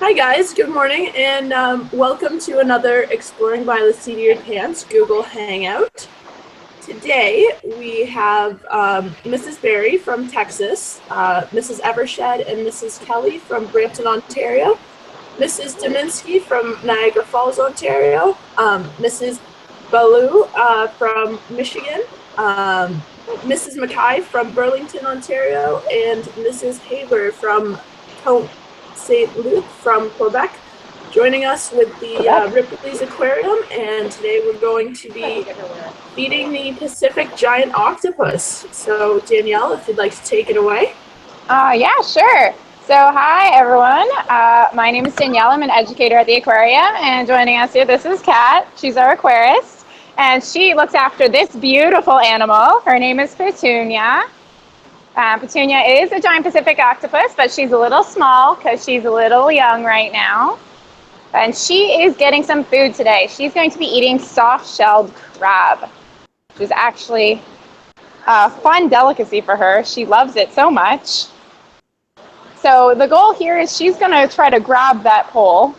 Hi guys, good morning, and welcome to another Exploring by the Seat of Your Pants Google Hangout. Today we have Mrs. Berry from Texas, Mrs. Evershed and Mrs. Kelly from Brampton, Ontario, Mrs. Dominski from Niagara Falls, Ontario, Mrs. Ballou from Michigan, Mrs. Mackay from Burlington, Ontario, and Mrs. Haber from St. Luc from Quebec, joining us with the Ripley's Aquarium, and today we're going to be feeding the Pacific Giant Octopus. So Danielle, if you'd like to take it away. Yeah, sure. So hi everyone, my name is Danielle. I'm an educator at the Aquarium, and joining us here, this is Kat. She's our aquarist, and she looks after this beautiful animal. Her name is Petunia. Petunia is a giant Pacific octopus, but she's a little small because she's a little young right now. And she is getting some food today. She's going to be eating soft-shelled crab, which is actually a fun delicacy for her. She loves it so much. So the goal here is she's going to try to grab that pole,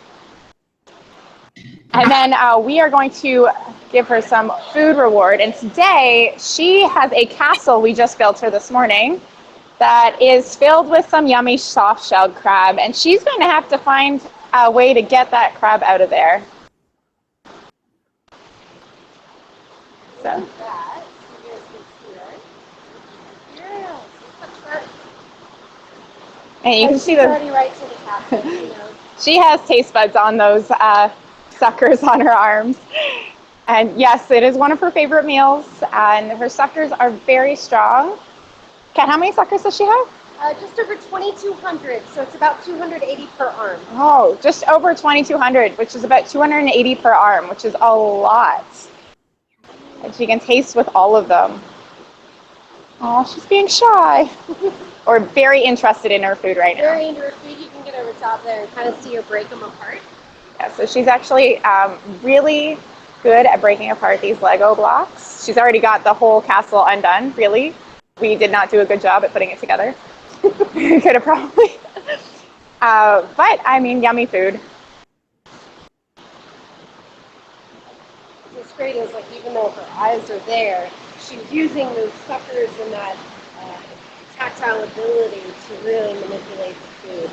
and then we are going to give her some food reward. And today she has a castle we just built her this morning that is filled with some yummy soft-shelled crab, and she's going to have to find a way to get that crab out of there. So. And you can see she has taste buds on those suckers on her arms. And yes, it is one of her favorite meals, and her suckers are very strong. Kat, how many suckers does she have? Just over 2,200, so it's about 280 per arm. Oh, just over 2,200, which is about 280 per arm, which is a lot. And she can taste with all of them. Oh, she's being shy. Or very interested in her food right now. Very into her food. You can get over top there and kind of see her break them apart. Yeah, so she's actually really good at breaking apart these Lego blocks. She's already got the whole castle undone, really. We did not do a good job at putting it together. We could have probably. But, I mean, yummy food. What's great is, like, even though her eyes are there, she's using those suckers and that tactile ability to really manipulate the food.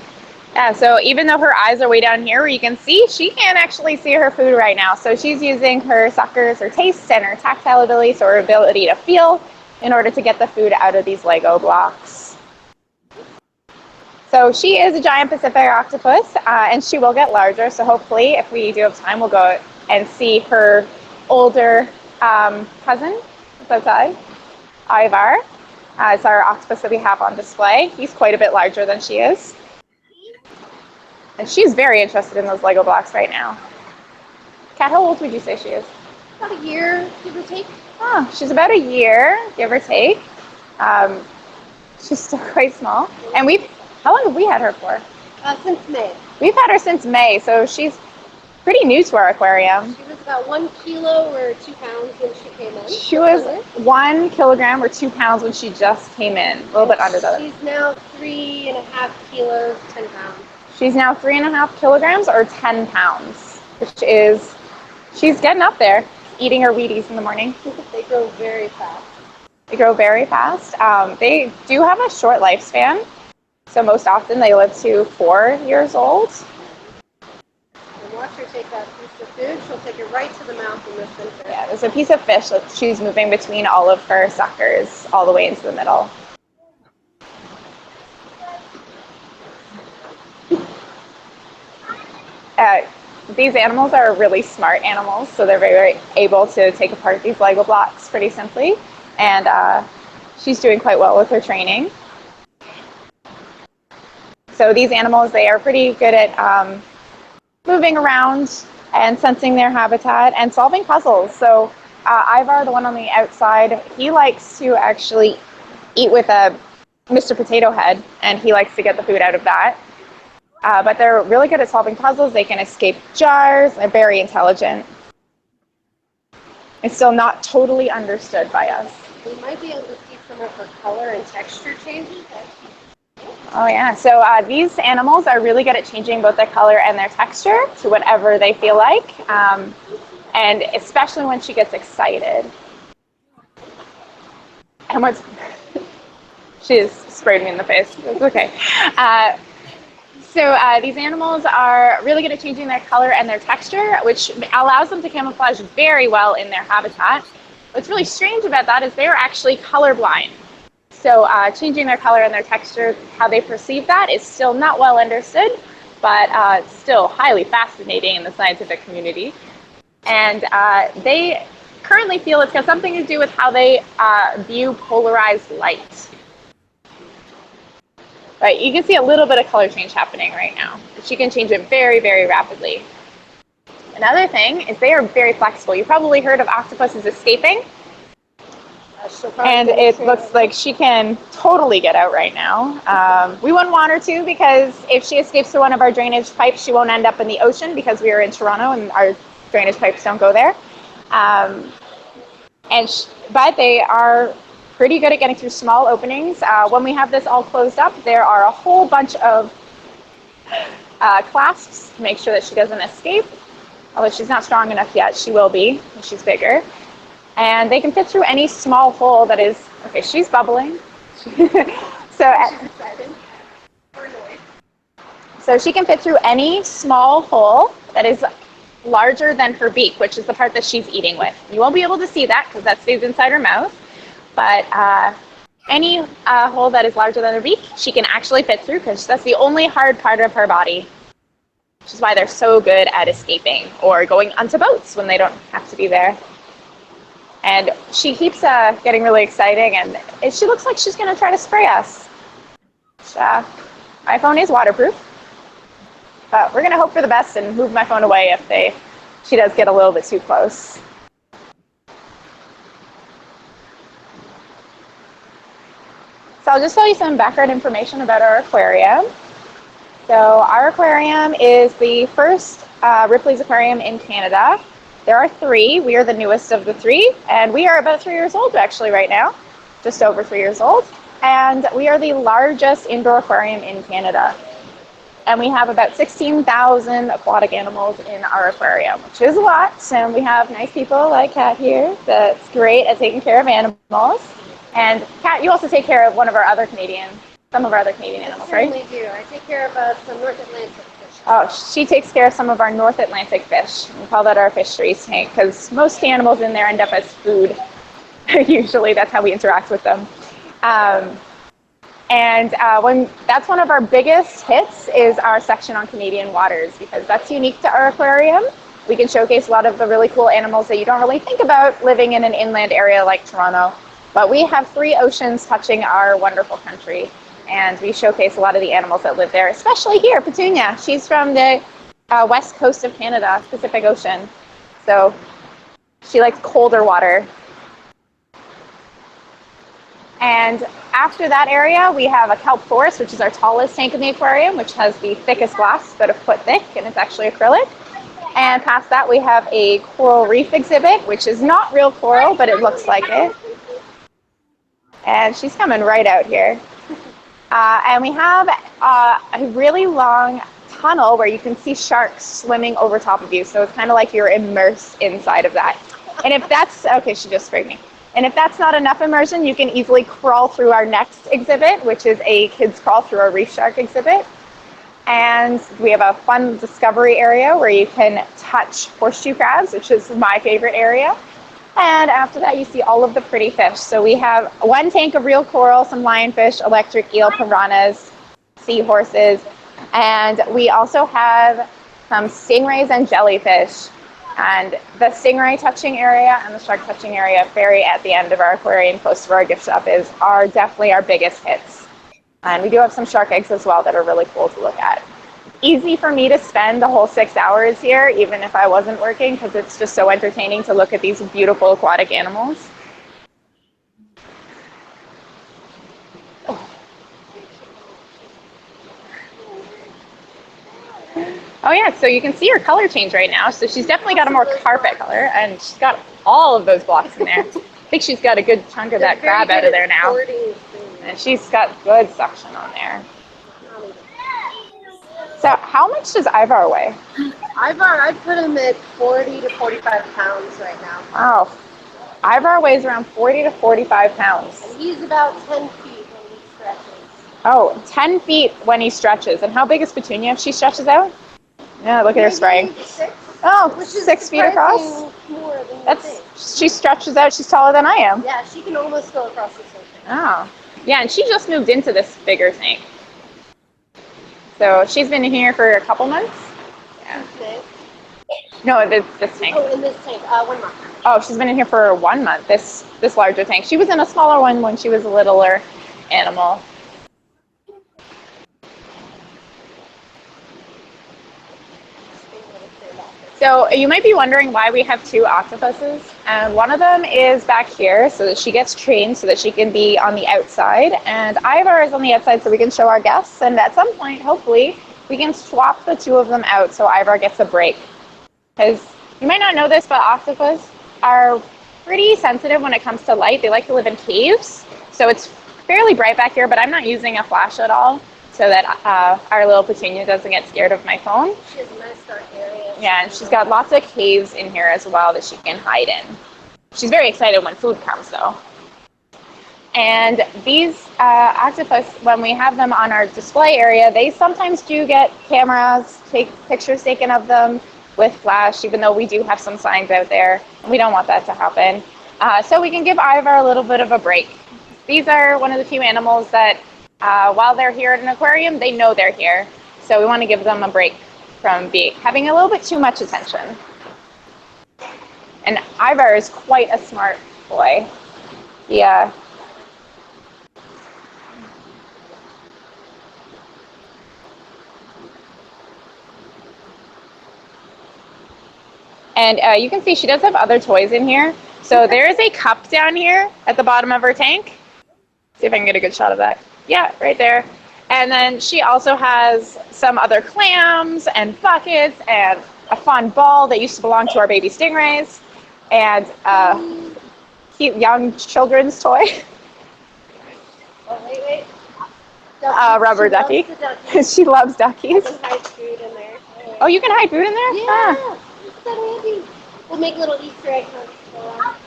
Yeah, so even though her eyes are way down here where you can see, she can't actually see her food right now. So she's using her suckers, her taste, and her tactile ability, so her ability to feel, in order to get the food out of these Lego blocks. So she is a giant Pacific octopus, and she will get larger. So hopefully, if we do have time, we'll go and see her older cousin that's outside, Ivar. It's our octopus that we have on display. He's quite a bit larger than she is. And she's very interested in those Lego blocks right now. Kat, how old would you say she is? About a year, give or take. Oh, she's about a year, give or take. She's still quite small. And how long have we had her for? Since May. We've had her since May, so she's pretty new to our aquarium. She was about 1 kilo or 2 pounds when she came in. She was 1 kilogram or 2 pounds when she just came in, a little bit under that. She's now 3.5 kilos, 10 pounds. She's now 3.5 kilograms or 10 pounds, which is, she's getting up there, eating her Wheaties in the morning. They grow very fast. They grow very fast. They do have a short lifespan, so most often they live to 4 years old. And watch her take that piece of food. She'll take it right to the mouth in the center. Yeah, there's a piece of fish that she's moving between all of her suckers all the way into the middle. These animals are really smart animals, so they're very able to take apart these Lego blocks pretty simply. And she's doing quite well with her training. So these animals, they are pretty good at moving around and sensing their habitat and solving puzzles. So Ivar, the one on the outside, he likes to actually eat with a Mr. Potato Head, and he likes to get the food out of that. But they're really good at solving puzzles. They can escape jars. They're very intelligent. It's still not totally understood by us. We might be able to see some of her color and texture changes. Oh yeah, so these animals are really good at changing both their color and their texture to whatever they feel like, and especially when she gets excited. And what's she's sprayed me in the face. It's okay. So these animals are really good at changing their color and their texture, which allows them to camouflage very well in their habitat. What's really strange about that is they're actually colorblind. So changing their color and their texture, how they perceive that, is still not well understood, but still highly fascinating in the scientific community. And they currently feel it's got something to do with how they view polarized light. But you can see a little bit of color change happening right now. She can change it very, very rapidly. Another thing is they are very flexible. You probably heard of octopuses escaping. And it looks like she can totally get out right now. We wouldn't want her to, because if she escapes through one of our drainage pipes, she won't end up in the ocean, because we are in Toronto and our drainage pipes don't go there. But they are pretty good at getting through small openings. When we have this all closed up, there are a whole bunch of clasps to make sure that she doesn't escape. Although she's not strong enough yet, she will be when she's bigger. And they can fit through any small hole that is, okay, she's bubbling. So she can fit through any small hole that is larger than her beak, which is the part that she's eating with. You won't be able to see that because that stays inside her mouth, but any hole that is larger than her beak, she can actually fit through, because that's the only hard part of her body, which is why they're so good at escaping or going onto boats when they don't have to be there. And she keeps getting really exciting, and she looks like she's going to try to spray us. My phone is waterproof, but we're going to hope for the best and move my phone away if she does get a little bit too close. So I'll just tell you some background information about our aquarium. So our aquarium is the first Ripley's aquarium in Canada. There are 3. We are the newest of the 3, and we are about 3 years old actually right now, just over 3 years old. And we are the largest indoor aquarium in Canada. And we have about 16,000 aquatic animals in our aquarium, which is a lot. And we have nice people like Kat here that's great at taking care of animals. And Kat, you also take care of some of our other Canadian animals, right? I certainly do. I take care of some North Atlantic fish. Oh, she takes care of some of our North Atlantic fish. We call that our fisheries tank, because most animals in there end up as food. Usually that's how we interact with them. When that's one of our biggest hits is our section on Canadian waters, because that's unique to our aquarium. We can showcase a lot of the really cool animals that you don't really think about living in an inland area like Toronto. But we have 3 oceans touching our wonderful country, and we showcase a lot of the animals that live there, especially here, Petunia. She's from the west coast of Canada, Pacific Ocean. So she likes colder water. And after that area, we have a kelp forest, which is our tallest tank in the aquarium, which has the thickest glass, about a foot thick, and it's actually acrylic. And past that, we have a coral reef exhibit, which is not real coral, but it looks like it. And she's coming right out here. And we have a really long tunnel where you can see sharks swimming over top of you. So it's kind of like you're immersed inside of that. And if that's, okay, she just sprayed me. And if that's not enough immersion, you can easily crawl through our next exhibit, which is a kids crawl through our reef shark exhibit. And we have a fun discovery area where you can touch horseshoe crabs, which is my favorite area. And after that, you see all of the pretty fish. So we have 1 tank of real coral, some lionfish, electric eel, piranhas, seahorses, and we also have some stingrays and jellyfish. And the stingray touching area and the shark touching area, very at the end of our aquarium, close to our gift shop, are definitely our biggest hits. And we do have some shark eggs as well that are really cool to look at. Easy for me to spend the whole 6 hours here, even if I wasn't working, because it's just so entertaining to look at these beautiful aquatic animals. Oh yeah, so you can see her color change right now. So she's definitely got a more carpet color, and she's got all of those blocks in there. I think she's got a good chunk of that crab out of there now. And she's got good suction on there. So how much does Ivar weigh? Ivar, I'd put him at 40 to 45 pounds right now. Oh, Ivar weighs around 40 to 45 pounds. And he's about 10 feet when he stretches. Oh, 10 feet when he stretches. And how big is Petunia if she stretches out? Yeah, look at her spraying. 6. Oh, Which is 6 feet across? More than you That's, think. she stretches out, she's taller than I am. Yeah, she can almost go across the ocean. Oh, yeah, and she just moved into this bigger tank. So she's been here for a couple months. Yeah. Okay. No, this tank. Oh, in this tank, 1 month. Oh, she's been in here for 1 month, this larger tank. She was in a smaller one when she was a littler animal. So you might be wondering why we have 2 octopuses, and one of them is back here so that she gets trained so that she can be on the outside, and Ivar is on the outside so we can show our guests, and at some point, hopefully, we can swap the 2 of them out so Ivar gets a break. Because you might not know this, but octopus are pretty sensitive when it comes to light. They like to live in caves, so it's fairly bright back here, but I'm not using a flash at all so that our little Petunia doesn't get scared of my phone. She has a nice dark area. Yeah, and she's got lots of caves in here as well that she can hide in. She's very excited when food comes, though. And these octopus, when we have them on our display area, they sometimes do get cameras, take pictures taken of them with flash, even though we do have some signs out there. We don't want that to happen. So we can give Ivar a little bit of a break. These are one of the few animals that, while they're here at an aquarium, they know they're here. So we want to give them a break from having a little bit too much attention. And Ivar is quite a smart boy. Yeah. And you can see she does have other toys in here. So there is a cup down here at the bottom of her tank. See if I can get a good shot of that. Yeah, right there. And then she also has some other clams and buckets and a fun ball that used to belong to our baby stingrays and a cute young children's toy. Oh, wait. Rubber ducky. She loves duckies. I can hide food in there. Oh, you can hide food in there? Yeah. Ah. So handy. We'll make little Easter egg hunts.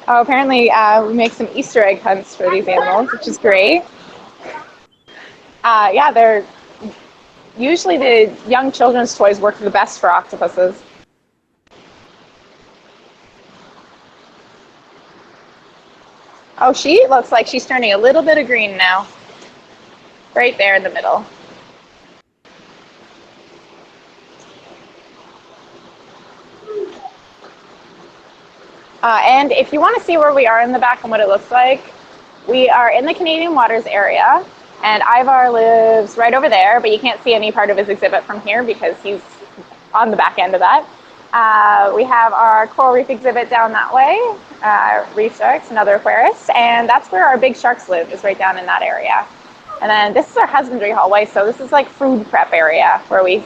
Oh, apparently we make some Easter egg hunts for these animals, which is great. Yeah, they're usually the young children's toys work the best for octopuses. Oh, she looks like she's turning a little bit of green now. Right there in the middle. And if you want to see where we are in the back and what it looks like, we are in the Canadian Waters area, and Ivar lives right over there, but you can't see any part of his exhibit from here because he's on the back end of that. We have our coral reef exhibit down that way, reef sharks and other aquarists, and that's where our big sharks live, is right down in that area. And then this is our husbandry hallway, so this is like food prep area where we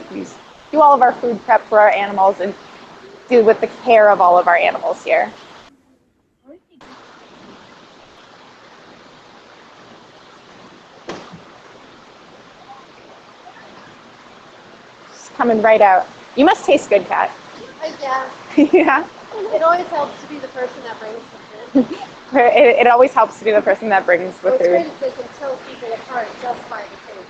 do all of our food prep for our animals and do with the care of all of our animals here. Coming right out. You must taste good, Kat. Yeah. Yeah. It always helps to be the person that brings the food. It always helps to be the person that brings the What's food. great is they can tell people apart just by the taste.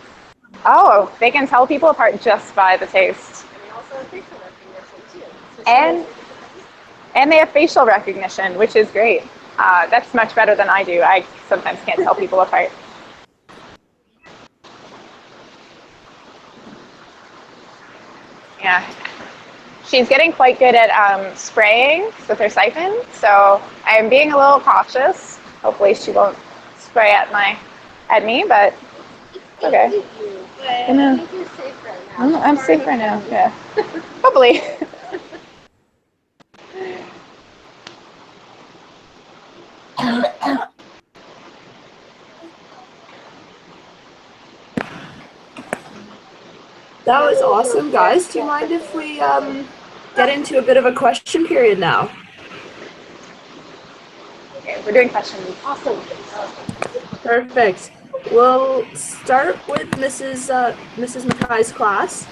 Oh, they can tell people apart just by the taste. And they also have facial recognition too. And they have facial recognition, which is great. That's much better than I do. I sometimes can't tell people apart. Yeah. She's getting quite good at spraying with her siphon, so I'm being a little cautious. Hopefully she won't spray at me, but okay. I know. I think you're safe right now. I'm safe right now, yeah. Hopefully. That was awesome, guys. Do you mind if we get into a bit of a question period now? Okay, we're doing questions. Awesome. Perfect. We'll start with Mrs. Mackay's class.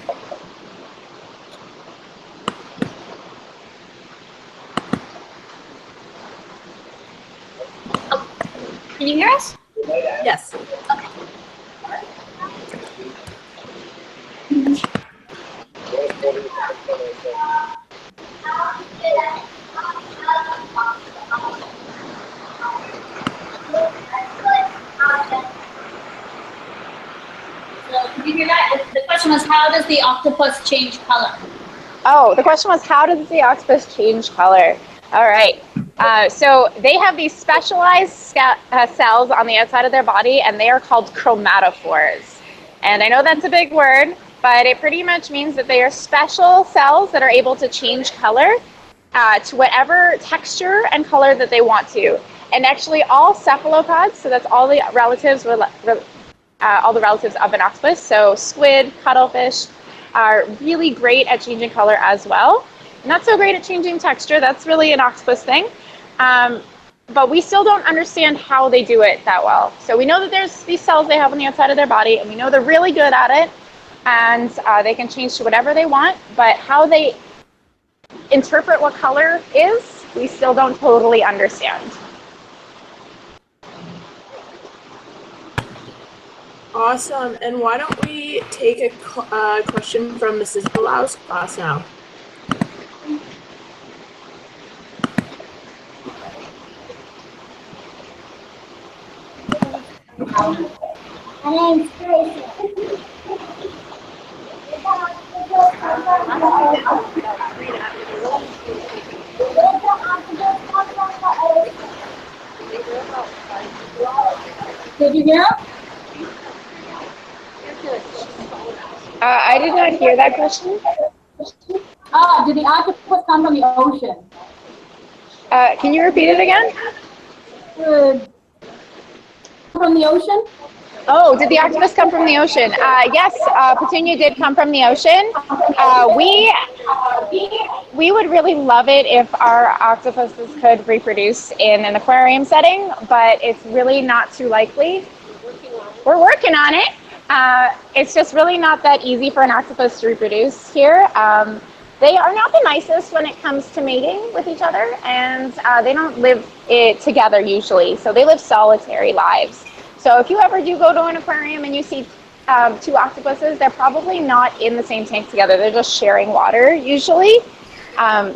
Can you hear us? Yes. Did you hear that? The question was, how does the octopus change color? Oh, the question was, how does the octopus change color? All right. So they have these specialized cells on the outside of their body, and they are called chromatophores. And I know that's a big word, but it pretty much means that they are special cells that are able to change color to whatever texture and color that they want to. And actually, all cephalopods, so that's all the relatives of an octopus, so squid, cuttlefish, are really great at changing color as well. Not so great at changing texture. That's really an octopus thing. But we still don't understand how they do it that well. So we know that there's these cells they have on the outside of their body, and we know they're really good at it, and they can change to whatever they want. But how they interpret what color is, we still don't totally understand. Awesome. And why don't we take a question from Mrs. Bilau's class now? Did you hear? I did not hear that question. Did the octopus come from the ocean? Can you repeat it again? From the ocean? Oh, did the octopus come from the ocean? Yes, Petunia did come from the ocean. We would really love it if our octopuses could reproduce in an aquarium setting, but it's really not too likely. We're working on it. It's just really not that easy for an octopus to reproduce here. They are not the nicest when it comes to mating with each other, and they don't live together usually, so they live solitary lives. So if you ever do go to an aquarium and you see two octopuses, they're probably not in the same tank together. They're just sharing water usually.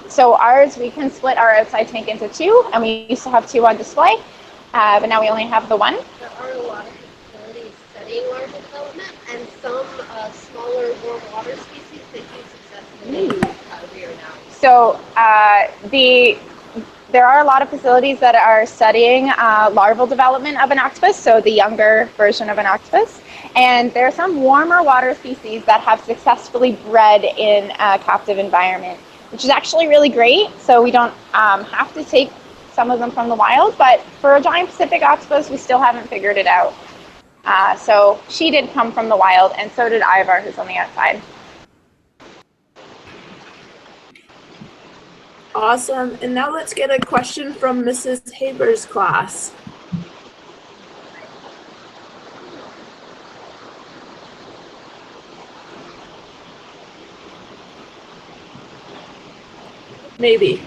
So ours, we can split our outside tank into two, and we used to have two on display, but now we only have the one. There are a lot of facilities studying larval development, and some smaller warm water species that do successfully rear now. So there are a lot of facilities that are studying larval development of an octopus, so the younger version of an octopus. And there are some warmer water species that have successfully bred in a captive environment, which is actually really great. So we don't have to take some of them from the wild, but for a giant Pacific octopus, we still haven't figured it out. So she did come from the wild, and so did Ivar, who's on the outside. Awesome. And now let's get a question from Mrs. Haber's class. Maybe.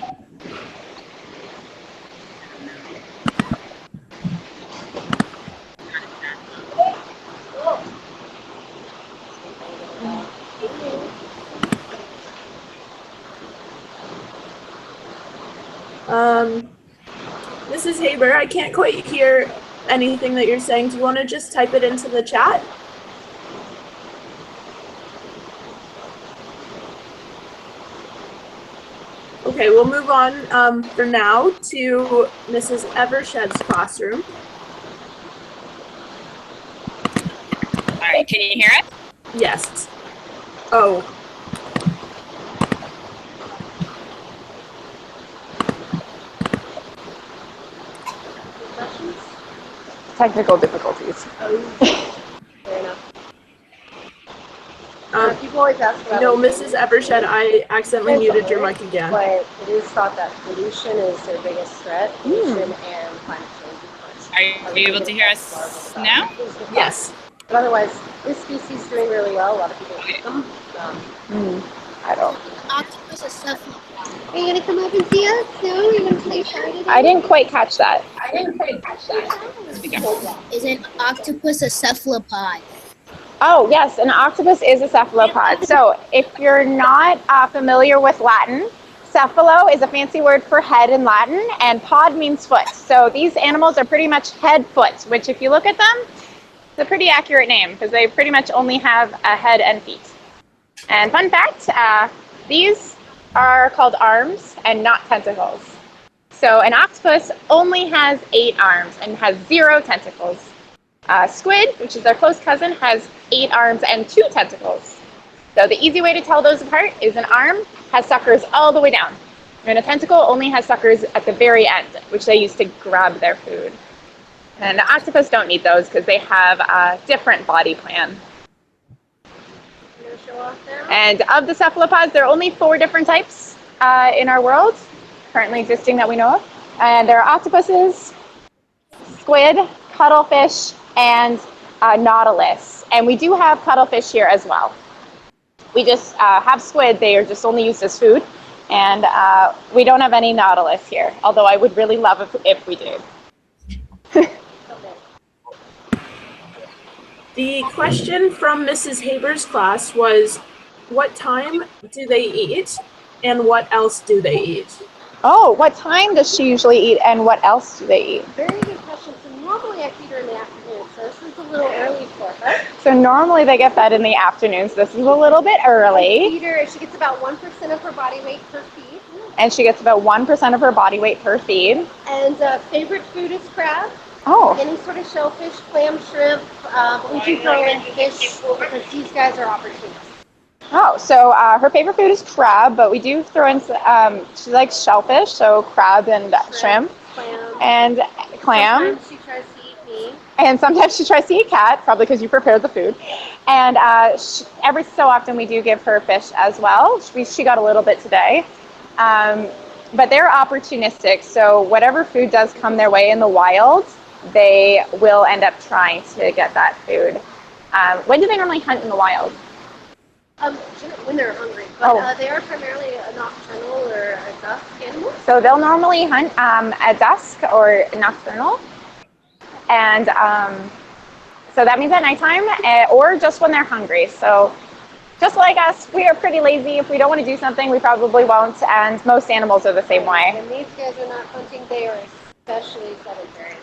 Mrs. Haber, I can't quite hear anything that you're saying. Do you want to just type it into the chat? Okay, we'll move on for now to Mrs. Evershed's classroom. All right, can you hear it? Yes. Oh. Technical difficulties. Fair enough. People always ask about No, Mrs. Evershed, I accidentally muted your mic again. But it is thought that pollution is their biggest threat, pollution and climate change. Are you able to hear us now? Yes. But otherwise, this species is doing really well. A lot of people like them. I don't. Octopus is cephalopod. Are you gonna come up and see us soon? Are you gonna play Friday? I didn't quite catch that. I didn't quite catch that. Is an octopus a cephalopod? Oh, yes, an octopus is a cephalopod. So if you're not familiar with Latin, cephalo is a fancy word for head in Latin, and pod means foot. So these animals are pretty much head-foot, which if you look at them, it's a pretty accurate name because they pretty much only have a head and feet. And fun fact, these are called arms and not tentacles. So an octopus only has 8 arms and has 0 tentacles. Squid, which is their close cousin, has 8 arms and 2 tentacles. So the easy way to tell those apart is an arm has suckers all the way down, and a tentacle only has suckers at the very end, which they use to grab their food. And the octopus don't need those because they have a different body plan. And of the cephalopods, there are only 4 different types in our world currently existing that we know of. And there are octopuses, squid, cuttlefish, and nautilus. And we do have cuttlefish here as well. We just have squid. They are just only used as food. And we don't have any nautilus here, although I would really love if we did. The question from Mrs. Haber's class was, what time do they eat and what else do they eat? Oh, what time does she usually eat and what else do they eat? Very good question. So normally I feed her in the afternoon, so this is a little early for her. So normally they get fed in the afternoons. This is a little bit early. Feed her, she gets about 1% of her body weight per feed. And she gets about 1% of her body weight per feed. And favorite food is crab. Oh. Any sort of shellfish, clam, shrimp. But we do throw in fish because these guys are opportunists. Oh, so her favorite food is crab, but we do throw in, she likes shellfish, so crab and shrimp. Clam. And clam. Sometimes she tries to eat me. And sometimes she tries to eat cat, probably because you prepared the food. And every so often we do give her fish as well. She got a little bit today. But they're opportunistic, so whatever food does come their way in the wild, they will end up trying to get that food. When do they normally hunt in the wild? When they're hungry, but they are primarily a nocturnal or a dusk animal. So they'll normally hunt at dusk or nocturnal, and so that means at nighttime or just when they're hungry. So just like us, we are pretty lazy. If we don't want to do something, we probably won't, and most animals are the same way. When these guys are not hunting, they are especially sedentary.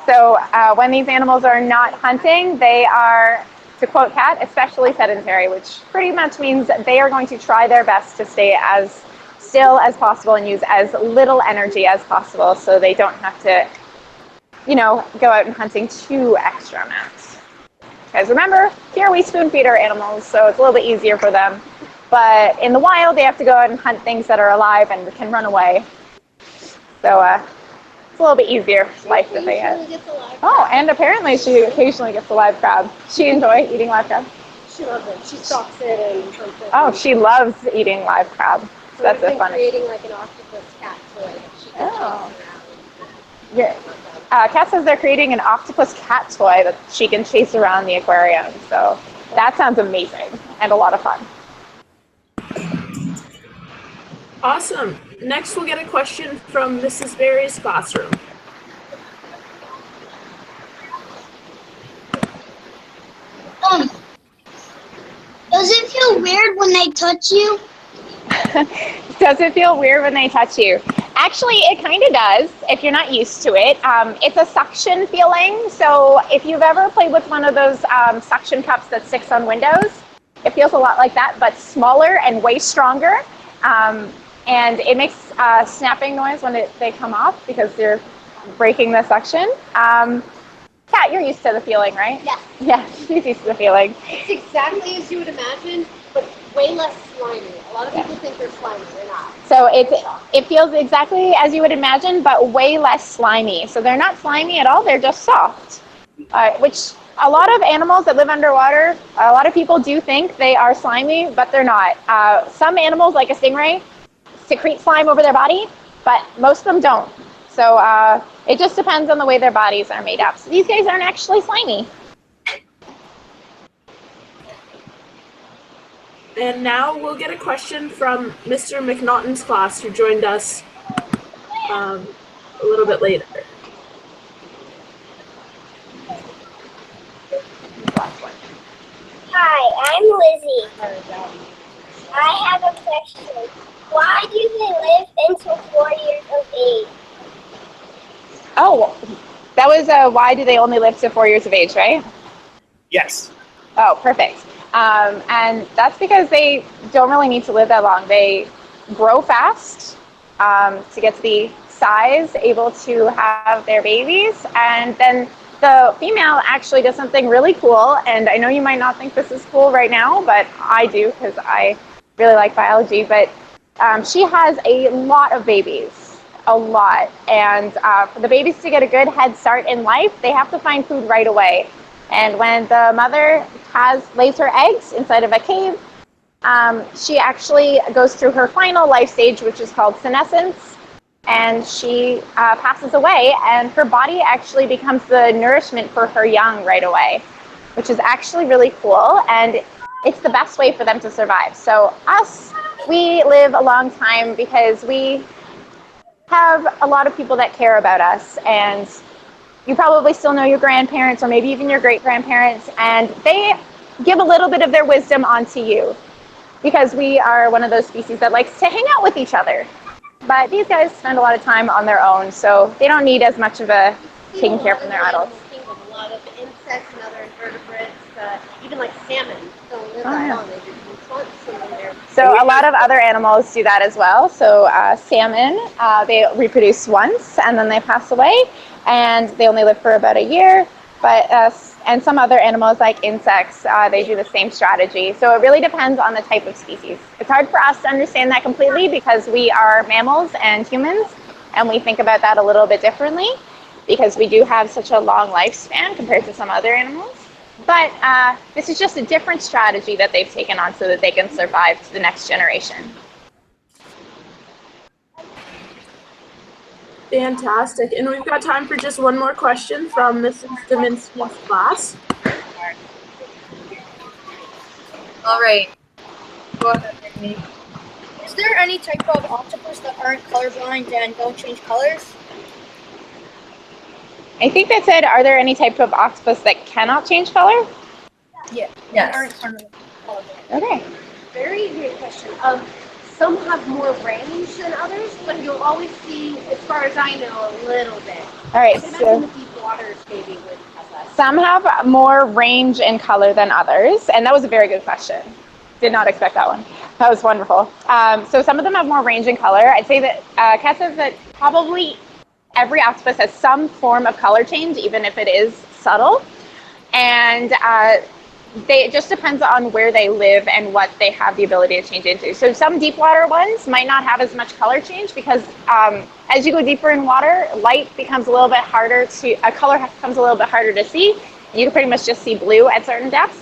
So when these animals are not hunting, they are, to quote Kat, especially sedentary, which pretty much means that they are going to try their best to stay as still as possible and use as little energy as possible so they don't have to, go out and hunting 2 extra amounts. Because remember, here we spoon feed our animals, so it's a little bit easier for them. But in the wild, they have to go out and hunt things that are alive and can run away. So it's a little bit easier life that they have. Oh, and apparently she occasionally gets a live crab. She enjoy eating live crab? She loves it. She stalks it and hunts it. Oh, she loves eating live crab. So that's a fun. Creating like an octopus cat toy that she can chase around. Yeah. Kat says they're creating an octopus cat toy that she can chase around the aquarium. So that sounds amazing and a lot of fun. Awesome. Next, we'll get a question from Mrs. Berry's classroom. Does it feel weird when they touch you? Does it feel weird when they touch you? Actually, it kind of does if you're not used to it. It's a suction feeling. So if you've ever played with one of those suction cups that sticks on windows, it feels a lot like that, but smaller and way stronger. And it makes a snapping noise when they come off because you're breaking the suction. Kat, you're used to the feeling, right? Yeah. Yeah, she's used to the feeling. It's exactly as you would imagine, but way less slimy. A lot of people think they're slimy. They're not. So it feels exactly as you would imagine, but way less slimy. So they're not slimy at all. They're just soft, which a lot of animals that live underwater, a lot of people do think they are slimy, but they're not. Some animals, like a stingray, secrete slime over their body, but most of them don't. So it just depends on the way their bodies are made up. So these guys aren't actually slimy. And now we'll get a question from Mr. McNaughton's class, who joined us a little bit later. I'm Lizzie. I have a question. Why do they live until 4 years of age? Oh, that was why do they only live to 4 years of age, right? Yes. Oh, perfect. And that's because they don't really need to live that long. They grow fast to get to the size able to have their babies, and then the female actually does something really cool. And I know you might not think this is cool right now, but I do because I really like biology. But she has a lot of babies, a lot. And for the babies to get a good head start in life, they have to find food right away. And when the mother lays her eggs inside of a cave, she actually goes through her final life stage, which is called senescence, and she passes away, and her body actually becomes the nourishment for her young right away, which is actually really cool, and it's the best way for them to survive. So we live a long time because we have a lot of people that care about us, and you probably still know your grandparents or maybe even your great-grandparents, and they give a little bit of their wisdom onto you because we are one of those species that likes to hang out with each other. But these guys spend a lot of time on their own, so they don't need as much of a taking care from their adults. A lot of insects and other invertebrates, even like salmon don't live that long. They just once in there. So a lot of other animals do that as well. So salmon, they reproduce once and then they pass away, and they only live for about a year. But and some other animals like insects, they do the same strategy. So it really depends on the type of species. It's hard for us to understand that completely because we are mammals and humans, and we think about that a little bit differently because we do have such a long lifespan compared to some other animals. But this is just a different strategy that they've taken on so that they can survive to the next generation. Fantastic. And we've got time for just one more question from Mrs. Dominski's class. All right. Go ahead, Ripley. Is there any type of octopus that aren't colorblind and don't change colors? I think that said, are there any type of octopus that cannot change color? Yeah. Yes. Aren't colorblind. Okay. Very good question. Some have more range than others, but you'll always see, as far as I know, a little bit. All right. I So imagine the deep waters maybe would have less. some have more range in color than others, and that was a very good question. Did not expect that one. That was wonderful. So some of them have more range in color. I'd say that Kat says that probably every octopus has some form of color change, even if it is subtle. And it just depends on where they live and what they have the ability to change into. So some deep water ones might not have as much color change because as you go deeper in water, light becomes a little bit harder color becomes a little bit harder to see. You can pretty much just see blue at certain depths.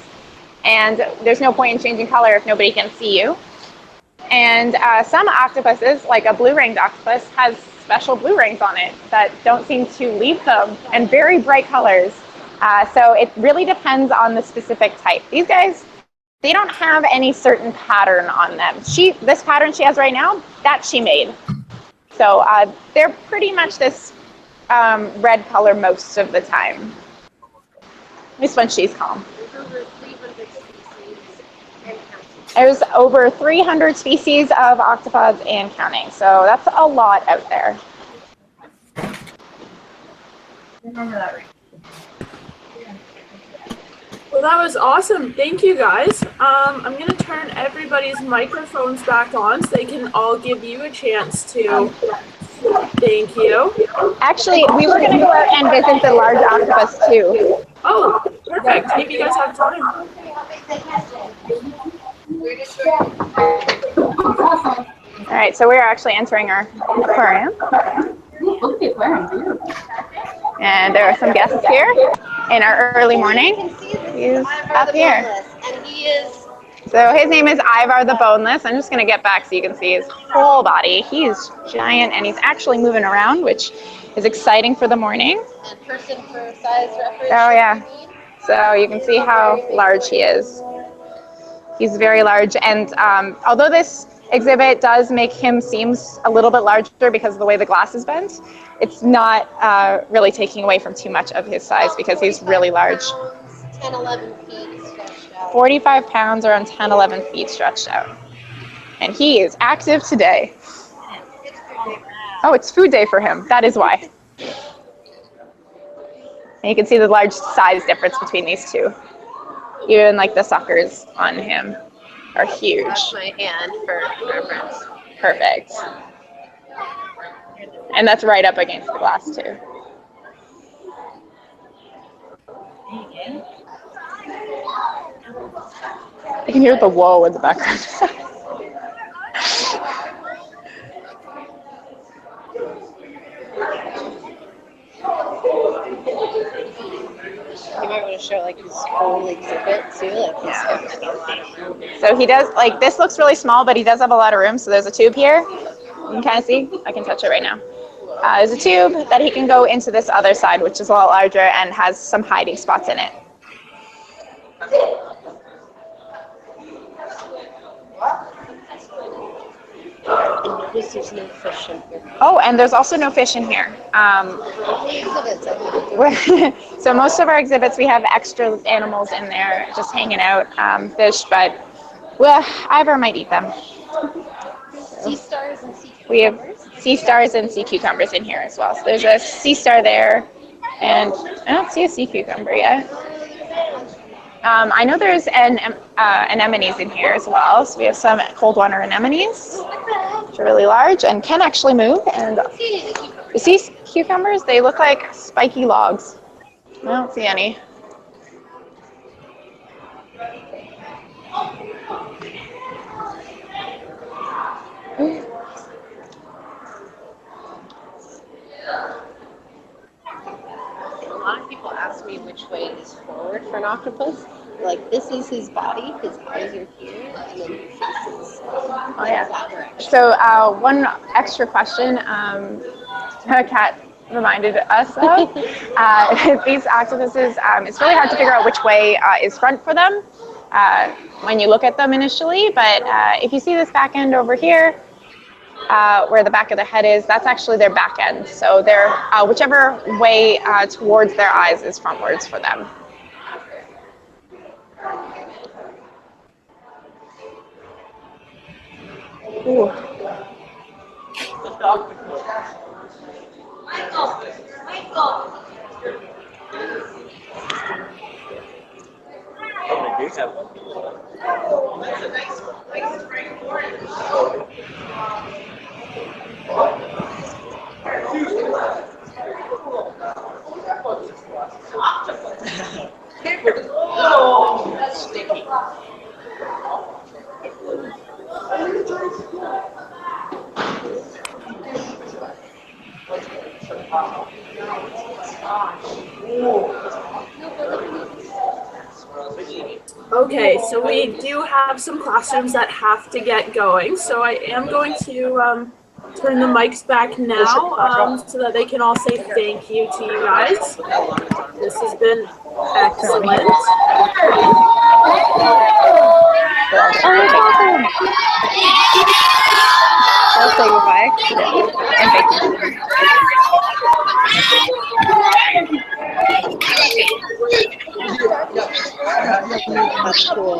And there's no point in changing color if nobody can see you. And some octopuses, like a blue-ringed octopus, has special blue rings on it that don't seem to leave them, and very bright colors. So it really depends on the specific type. These guys, they don't have any certain pattern on them. This pattern she has right now, that she made. So they're pretty much this red color most of the time. At least when she's calm. There's over 300 species of octopods and counting, so that's a lot out there. Remember that, right? Well, that was awesome. Thank you, guys. I'm going to turn everybody's microphones back on so they can all give you a chance to. Thank you. Actually, we were going to go out and visit the large octopus too. Oh, perfect. If you guys have time. All right, so we're actually entering our aquarium. Look at the aquarium. And there are some guests here in our early morning. He's up here. And he is. So his name is Ivar the Boneless. I'm just going to get back so you can see his whole body. He's giant, and he's actually moving around, which is exciting for the morning. And person for size reference. Oh, yeah. So you can see how large he is. He's very large, and although this exhibit does make him seem a little bit larger because of the way the glass is bent, it's not really taking away from too much of his size because he's really large. 10, 11 feet stretched 45 pounds, around 10, 11 feet stretched out. And he is active today. Oh, it's food day for him. That is why. And you can see the large size difference between these two. Even like the suckers on him are huge. That's my hand for reference. Perfect. And that's right up against the glass too. You can hear the whoa in the background. You might want to show like his whole exhibit too, like he's got a lot of room. So he does, like, this looks really small, but he does have a lot of room. So there's a tube here. You can kind of see. I can touch it right now. There's a tube that he can go into this other side, which is a lot larger and has some hiding spots in it. And notice there's no fish in here. Oh, and there's also no fish in here. Exhibits, I think. So most of our exhibits, we have extra animals in there just hanging out, fish, but well, Ivar might eat them. Sea stars and sea cucumbers. We have sea stars and sea cucumbers in here as well. So there's a sea star there, and I don't see a sea cucumber yet. I know there's anemones in here as well. So we have some cold water anemones, which are really large and can actually move. And the sea cucumbers, they look like spiky logs. I don't see any. A lot of people ask me which way is forward for an octopus. Like, this is his body, his eyes are here, and then his face is that direction. So one extra question Kat reminded us of. These octopuses, it's really hard to figure out which way is front for them when you look at them initially. But if you see this back end over here, where the back of the head is, that's actually their back end. So they're whichever way towards their eyes is frontwards for them. Ooh. That's sticky. Okay, so we do have some classrooms that have to get going, so I am going to turn the mics back now so that they can all say thank you to you guys. This has been excellent. I'll say goodbye. And thank you. That's cool.